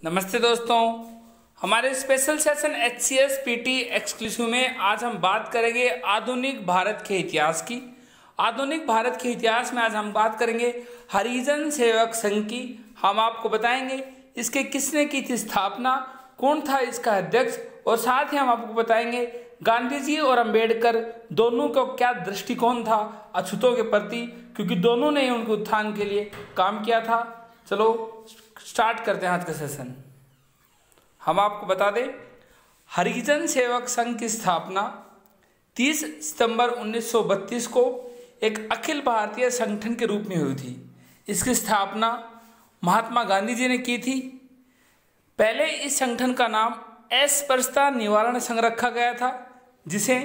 नमस्ते दोस्तों, हमारे special session HCS PT exclusive में आज हम बात करेंगे आधुनिक भारत के इतिहास की। आधुनिक भारत के इतिहास में आज हम बात करेंगे हरिजन सेवक संघ की। हम आपको बताएंगे इसके किसने की थी स्थापना, कौन था इसका अध्यक्ष, और साथ ही हम आपको बताएंगे गांधी जी और अंबेडकर दोनों का क्या दृष्टिकोण था अछूतों के प्रति, क्योंकि दोनों ने उनके उत्थान के लिए काम किया था। चलो स्टार्ट करते हैं आज का सेशन। हम आपको बता दें, हरिजन सेवक संघ की स्थापना 30 सितंबर 1932 को एक अखिल भारतीय संगठन के रूप में हुई थी। इसकी स्थापना महात्मा गांधी जी ने की थी। पहले इस संगठन का नाम अस्पृश्यता निवारण संघ रखा गया था, जिसे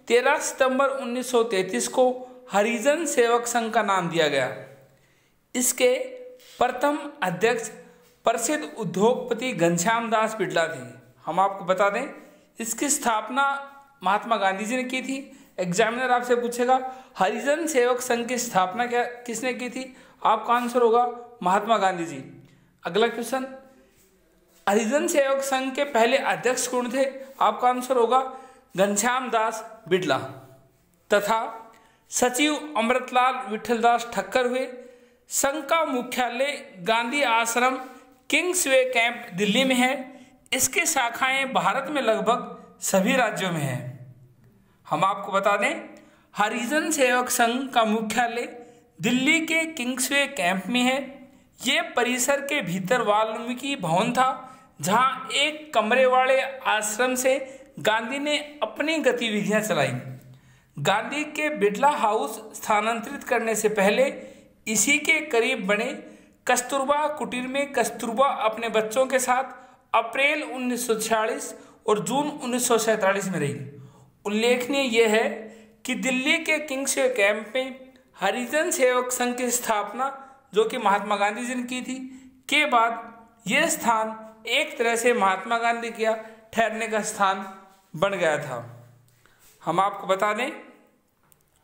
13 सितंबर 1933 को हरिजन सेवक संघ का नाम दिया गया। इसके प्रथम अध्यक्ष प्रसिद्ध उद्योगपति घनश्याम दास बिड़ला थे। हम आपको बता दें, इसकी स्थापना महात्मा गांधी जी ने की थी। एग्जामिनर आपसे पूछेगा हरिजन सेवक संघ की स्थापना क्या किसने की थी, आपका आंसर होगा महात्मा गांधी जी। अगला क्वेश्चन, हरिजन सेवक संघ के पहले अध्यक्ष कौन थे, आपका आंसर होगा घनश्याम दास बिड़ला। तथा सचिव अमृतलाल विठलदास ठक्कर हुए। संघ का मुख्यालय गांधी आश्रम किंग्सवे कैंप दिल्ली में है। इसकी शाखाएं भारत में लगभग सभी राज्यों में है। हम आपको बता दें, हरिजन सेवक संघ का मुख्यालय दिल्ली के किंग्सवे कैंप में है। ये परिसर के भीतर वाल्मीकि भवन था, जहां एक कमरे वाले आश्रम से गांधी ने अपनी गतिविधियां चलाई। गांधी के बिड़ला हाउस स्थानांतरित करने से पहले इसी के करीब बने कस्तूरबा कुटीर में कस्तूरबा अपने बच्चों के साथ अप्रैल 1946 और जून 1947 में रही। उल्लेखनीय यह है कि दिल्ली के किंग्सवे कैंप में हरिजन सेवक संघ की स्थापना, जो कि महात्मा गांधी जी ने की थी, के बाद यह स्थान एक तरह से महात्मा गांधी का ठहरने का स्थान बन गया था। हम आपको बता दें,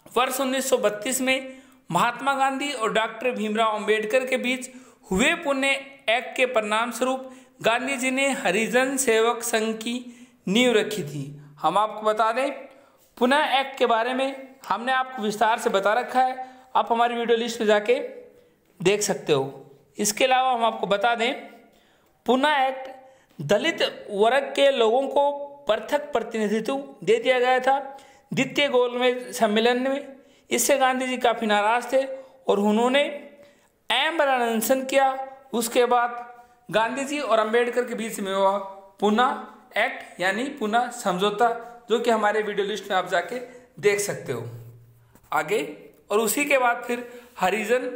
वर्ष 1932 में महात्मा गांधी और डॉक्टर भीमराव अंबेडकर के बीच हुए पुणे एक्ट के परिणाम स्वरूप गांधी जी ने हरिजन सेवक संघ की नींव रखी थी। हम आपको बता दें, पुणे एक्ट के बारे में हमने आपको विस्तार से बता रखा है, आप हमारी वीडियो लिस्ट में जाके देख सकते हो। इसके अलावा हम आपको बता दें, पुणे एक्ट दलित वर्ग के लोगों को पृथक प्रतिनिधित्व दे दिया गया था द्वितीय गोलमेज सम्मेलन में। इससे गांधी जी काफ़ी नाराज थे और उन्होंने आमरण अनशन किया। उसके बाद गांधी जी और अंबेडकर के बीच में हुआ पुणे एक्ट यानी पुणे समझौता, जो कि हमारे वीडियो लिस्ट में आप जाके देख सकते हो आगे। और उसी के बाद फिर हरिजन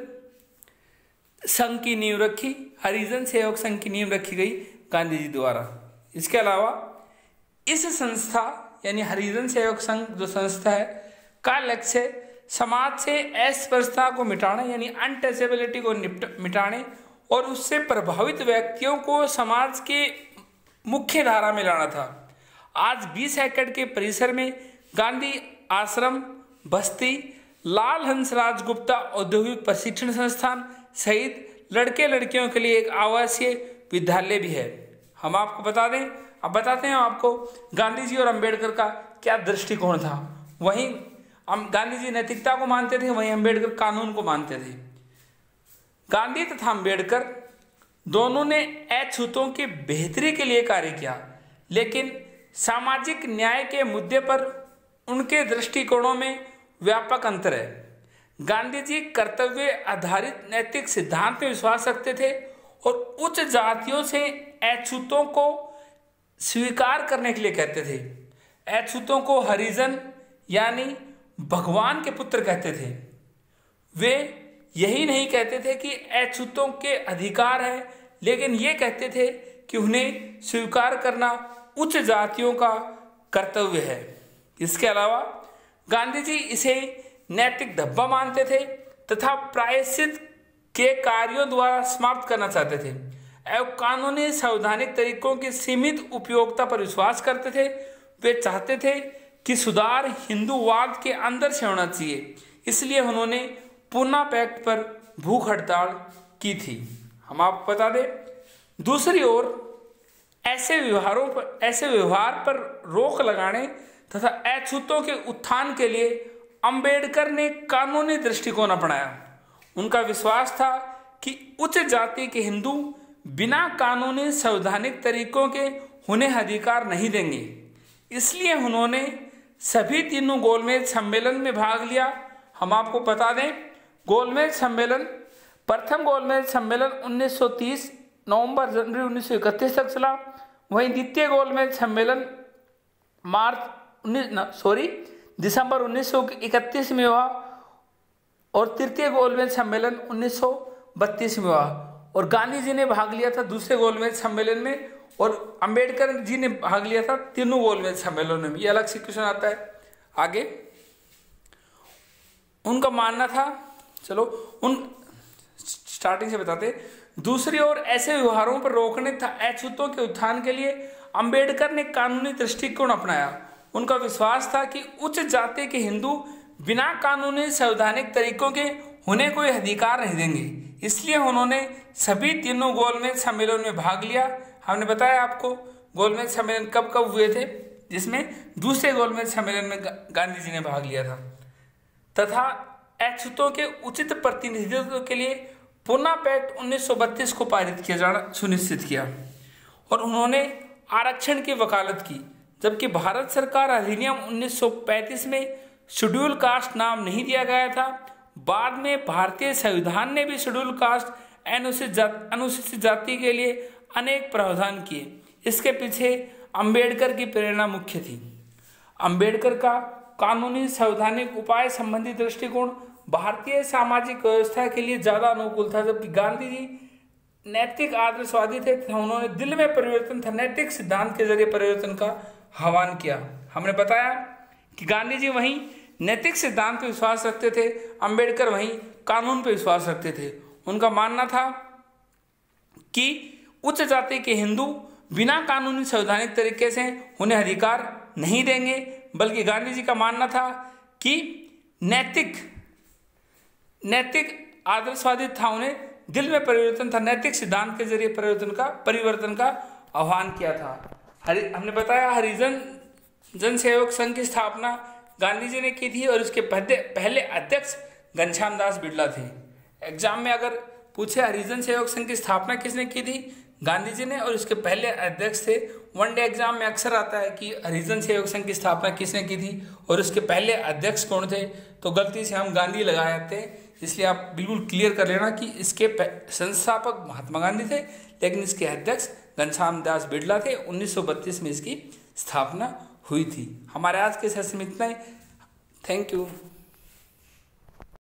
संघ की नींव रखी, हरिजन सेवक संघ की नींव रखी गई गांधी जी द्वारा। इसके अलावा इस संस्था यानी हरिजन सेवक संघ जो संस्था है का लक्ष्य समाज से अस्पृश्यता को मिटाना यानी अनटचेबिलिटी को मिटाने और उससे प्रभावित व्यक्तियों को समाज के मुख्य धारा में लाना था। आज 20 एकड़ के परिसर में गांधी आश्रम, बस्ती, लाल हंसराज गुप्ता औद्योगिक प्रशिक्षण संस्थान सहित लड़के लड़कियों के लिए एक आवासीय विद्यालय भी है। हम आपको बता दें, अब बताते हैं आपको गांधी जी और अंबेडकर का क्या दृष्टिकोण था। वहीं गांधी जी नैतिकता को मानते थे, वहीं अंबेडकर कानून को मानते थे। गांधी तथा अंबेडकर दोनों ने अछूतों की बेहतरी के लिए कार्य किया, लेकिन सामाजिक न्याय के मुद्दे पर उनके दृष्टिकोणों में व्यापक अंतर है। गांधी जी कर्तव्य आधारित नैतिक सिद्धांत में विश्वास रखते थे और उच्च जातियों से अछूतों को स्वीकार करने के लिए कहते थे। अछूतों को हरिजन यानी भगवान के पुत्र कहते थे। वे यही नहीं कहते थे कि अछूतों के अधिकार है, लेकिन ये कहते थे कि उन्हें स्वीकार करना उच्च जातियों का कर्तव्य है। इसके अलावा गांधी जी इसे नैतिक धब्बा मानते थे तथा प्रायश्चित के कार्यों द्वारा समाप्त करना चाहते थे एवं कानूनी संवैधानिक तरीकों की सीमित उपयोगिता पर विश्वास करते थे। वे चाहते थे कि सुधार हिंदूवाद के अंदर से होना चाहिए, इसलिए उन्होंने पुणे पैक्ट पर भूख हड़ताल की थी। हम आपको बता दें, दूसरी ओर ऐसे व्यवहार पर रोक लगाने तथा अछूतों के उत्थान के लिए अंबेडकर ने कानूनी दृष्टिकोण अपनाया। उनका विश्वास था कि उच्च जाति के हिंदू बिना कानूनी संवैधानिक तरीकों के उन्हें अधिकार नहीं देंगे। इसलिए उन्होंने सभी तीनों गोलमेज सम्मेलन में भाग लिया। हम आपको बता दें, गोलमेज सम्मेलन, प्रथम गोलमेज सम्मेलन 1930 नवंबर जनवरी 1931 तक चला। वहीं द्वितीय गोलमेज सम्मेलन दिसंबर 1931 में हुआ और तृतीय गोलमेज सम्मेलन 1932 में हुआ। और गांधी जी ने भाग लिया था दूसरे गोलमेज सम्मेलन में और अंबेडकर जी ने भाग लिया था तीनों गोलमेज सम्मेलनों में। ये अलग से क्वेश्चन आता है आगे। उनका मानना था, चलो उन स्टार्टिंग से बताते। दूसरी ओर ऐसे व्यवहारों पर रोकने तथा अछूतों के उत्थान के लिए अंबेडकर ने कानूनी दृष्टिकोण अपनाया। उनका विश्वास था कि उच्च जाति के हिंदू बिना कानूनी संवैधानिक तरीकों के उन्हें कोई अधिकार नहीं देंगे। इसलिए उन्होंने सभी तीनों गोलमेज सम्मेलन में भाग लिया। हमने बताया आपको गोलमेज सम्मेलन कब कब हुए थे, जिसमें दूसरे गोलमेज सम्मेलन में गांधी जी ने भाग लिया था, तथा अछूतों के उचित प्रतिनिधित्व के लिए पूना पैक्ट 1932 को पारित किया जाना सुनिश्चित किया। और उन्होंने आरक्षण की वकालत की। जबकि भारत सरकार अधिनियम 1935 में शेड्यूल कास्ट नाम नहीं दिया गया था, बाद में भारतीय संविधान ने भी शेड्यूल कास्ट अनुसूचित जाति के लिए अनेक प्रावधान किए। इसके पीछे अंबेडकर की प्रेरणा मुख्य थी। अंबेडकर का कानूनी संवैधानिक उपाय संबंधी दृष्टिकोण भारतीय सामाजिक व्यवस्था के लिए ज्यादा अनुकूल था, जबकि गांधी जी नैतिक आदर्शवादी थे। उन्होंने दिल में परिवर्तन था, नैतिक सिद्धांत के जरिए परिवर्तन का आह्वान किया। हमने बताया कि गांधी जी वहीं नैतिक सिद्धांत पर विश्वास रखते थे, अंबेडकर वहीं कानून पर विश्वास रखते थे। उनका मानना था कि उच्च जाति के हिंदू बिना कानूनी संवैधानिक तरीके से उन्हें अधिकार नहीं देंगे, बल्कि गांधी जी का मानना था कि नैतिक आदर्शवादी था, उन्हें दिल में परिवर्तन था, नैतिक सिद्धांत के जरिए परिवर्तन का आह्वान किया था। हमने बताया हरिजन जन सहयोग संघ की स्थापना गांधी जी ने की थी और उसके पहले अध्यक्ष घनश्याम दास बिड़ला थे। एग्जाम में अगर पूछे हरिजन सहयोग संघ की स्थापना किसने की थी, गांधी जी ने, और इसके पहले अध्यक्ष थे। वनडे एग्जाम में अक्सर आता है कि हरिजन सहयोग संघ की स्थापना किसने की थी और उसके पहले अध्यक्ष कौन थे, तो गलती से हम गांधी लगा जाते हैं। इसलिए आप बिल्कुल क्लियर कर लेना कि इसके संस्थापक महात्मा गांधी थे, लेकिन इसके अध्यक्ष घनश्याम दास बिड़ला थे। 1932 में इसकी स्थापना हुई थी। हमारे आज के सेशन में इतना ही। Thank you.